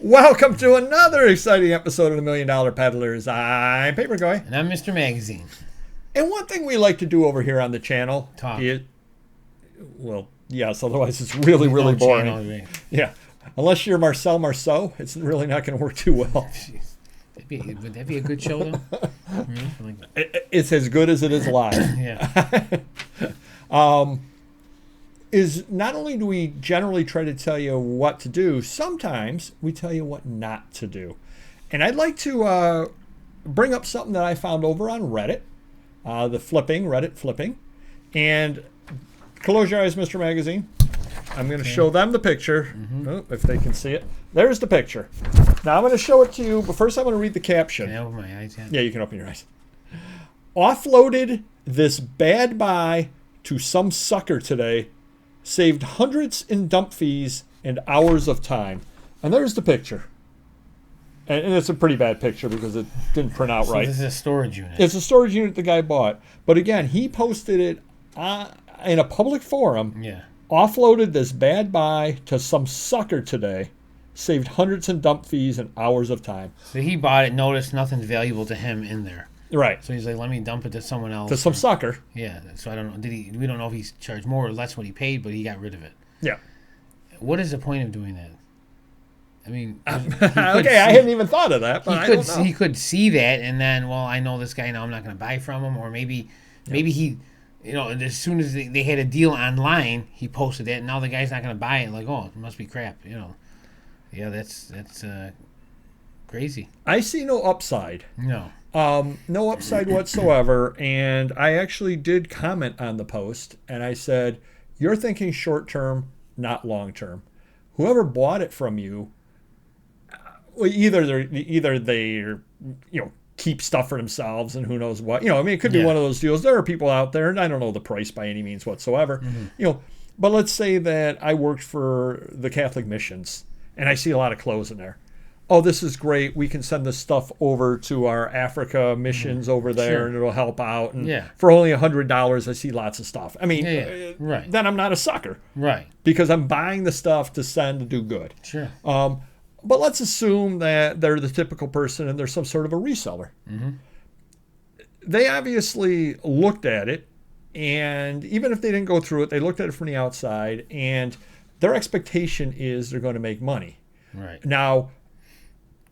Welcome to another exciting episode of the $1 Million Peddlers. I'm Paper Guy. And I'm Mr. Magazine. And one thing we like to do over here on the channel Talk. is, well, yes, otherwise it's really boring. Channel, yeah. Unless you're Marcel Marceau, it's really not going to work too well. Would that be a good show, though? It's as good as it is live. Yeah. Is not only do we generally try to tell you what to do, sometimes we tell you what not to do. And I'd like to bring up something that I found over on Reddit, Reddit flipping. And close your eyes, Mr. Magazine. I'm going to show them the picture, if they can see it. There's the picture. Now I'm going to show it to you, but first I'm going to read the caption. Can I open my eyes yet? Yeah, you can open your eyes. Offloaded this bad buy to some sucker today. Saved hundreds in dump fees and hours of time. And there's the picture. And it's a pretty bad picture because it didn't print out right. This is a storage unit. It's a storage unit the guy bought. But again, he posted it in a public forum. Yeah. Offloaded this bad buy to some sucker today. Saved hundreds in dump fees and hours of time. So he bought it, noticed nothing's valuable to him in there. Right. So he's like, let me dump it to someone else. To some sucker. Yeah. So I don't know. We don't know if he's charged more or less what he paid, but he got rid of it. Yeah. What is the point of doing that? I mean, okay, I hadn't even thought of that, but I don't know. He could see that and then, well, I know this guy now, I'm not going to buy from him. Or maybe he, as soon as they had a deal online, he posted that, and now the guy's not going to buy it. Like, oh, it must be crap, Yeah, that's crazy. I see no upside. No. No upside whatsoever. And I actually did comment on the post, and I said, you're thinking short term, not long term. Whoever bought it from you, either they keep stuff for themselves and who knows what. It could be one of those deals. There are people out there, and I don't know the price by any means whatsoever. But let's say that I worked for the Catholic missions, and I see a lot of clothes in there. Oh, this is great. We can send this stuff over to our Africa missions over there, and it'll help out. And for only $100, I see lots of stuff. I mean, right. Then I'm not a sucker. Right. Because I'm buying the stuff to send to do good. Sure. But let's assume that they're the typical person and they're some sort of a reseller. Mm-hmm. They obviously looked at it, and even if they didn't go through it, they looked at it from the outside, and their expectation is they're going to make money. Right. Now,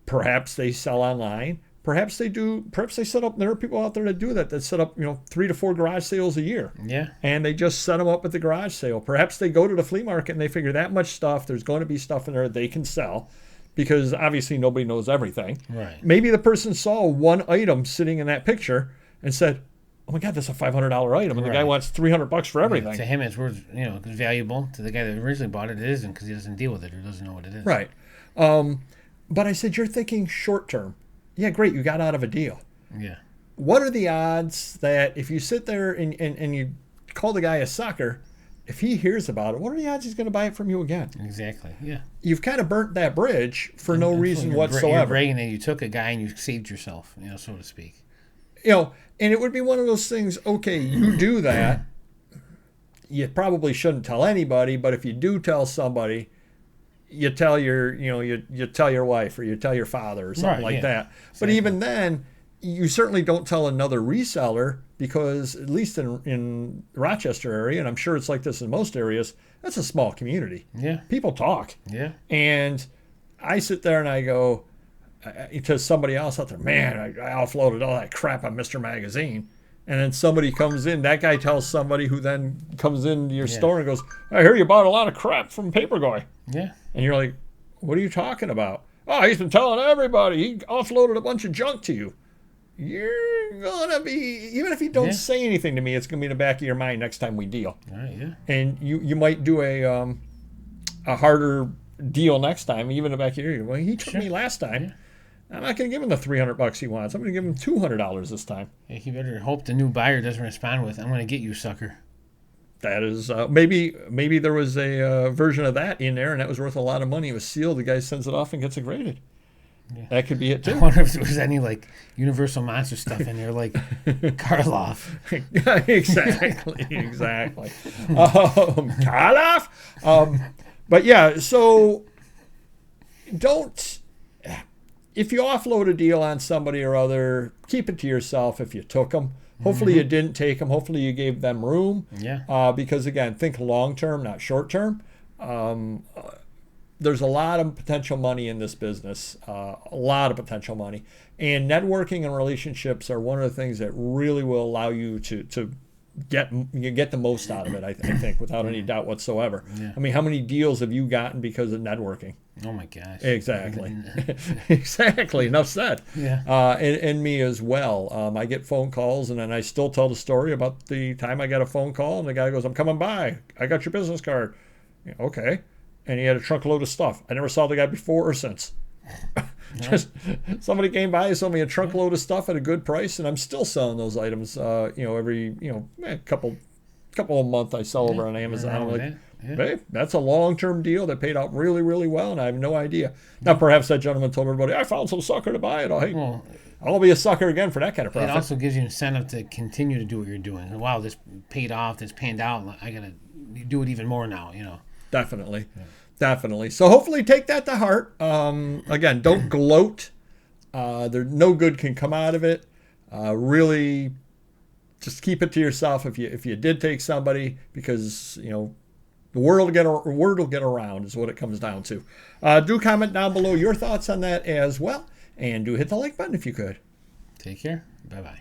perhaps they sell online. Perhaps they do. Perhaps they set up. There are people out there that do that. That set up, 3 to 4 garage sales a year. Yeah. And they just set them up at the garage sale. Perhaps they go to the flea market and they figure that much stuff. There's going to be stuff in there they can sell, because obviously nobody knows everything. Right. Maybe the person saw one item sitting in that picture and said, "Oh my God, that's a $500 item," and the guy wants $300 for everything. To him, it's worth, it's valuable. To the guy that originally bought it, it isn't, because he doesn't deal with it or doesn't know what it is. Right. But I said, you're thinking short term. Yeah, great. You got out of a deal. Yeah. What are the odds that if you sit there and you call the guy a sucker, if he hears about it, what are the odds he's going to buy it from you again? Exactly. Yeah. You've kind of burnt that bridge for no reason whatsoever. You're bragging that you took a guy and you saved yourself, so to speak. And it would be one of those things, okay, you do that. You probably shouldn't tell anybody, but if you do tell somebody, you tell your wife or you tell your father or something like that. Exactly. But even then, you certainly don't tell another reseller, because at least in Rochester area, and I'm sure it's like this in most areas, that's a small community. Yeah. People talk. Yeah. And I sit there and I go to somebody else out there, man, I offloaded all that crap on Mr. Magazine. And then somebody comes in, that guy tells somebody who then comes into your store and goes, I hear you bought a lot of crap from Paper Guy. Yeah. And you're like, what are you talking about? Oh, he's been telling everybody. He offloaded a bunch of junk to you. You're going to be, even if you don't say anything to me, it's going to be in the back of your mind next time we deal. All right, yeah. And you might do a harder deal next time, even in the back of your ear. Well, he took me last time. Yeah. I'm not going to give him the $300 he wants. I'm going to give him $200 this time. Yeah, you better hope the new buyer doesn't respond with, I'm going to get you, sucker. That is, maybe there was a version of that in there, and that was worth a lot of money. It was sealed. The guy sends it off and gets it graded. Yeah. That could be it, too. I wonder if there was any, Universal Monster stuff in there, like Karloff. Exactly. Karloff? But, yeah, so don't if you offload a deal on somebody or other, keep it to yourself if you took them. Hopefully you didn't take them. Hopefully you gave them room. Yeah. Because, again, think long-term, not short-term. There's a lot of potential money in this business, a lot of potential money. And networking and relationships are one of the things that really will allow you to get the most out of it, I think, without any doubt whatsoever. Yeah. I mean, how many deals have you gotten because of networking? Oh my gosh. Exactly. Exactly. Enough said. Yeah. And me as well. I get phone calls, and then I still tell the story about the time I got a phone call, and the guy goes, "I'm coming by. I got your business card." Yeah, okay. And he had a truckload of stuff. I never saw the guy before or since. Just somebody came by and sold me a truckload of stuff at a good price, and I'm still selling those items. Every couple a month I sell over on Amazon. I'm like, hey, that's a long-term deal that paid out really, really well, and I have no idea. Now, perhaps that gentleman told everybody, I found some sucker to buy it. I'll be a sucker again for that kind of profit. It also gives you incentive to continue to do what you're doing. Wow, this paid off, this panned out. I got to do it even more now, Definitely. Yeah. Definitely. So hopefully take that to heart. Again, don't gloat. No good can come out of it. Really just keep it to yourself if you did take somebody, because, the word will get around is what it comes down to. Do comment down below your thoughts on that as well. And do hit the like button if you could. Take care. Bye-bye.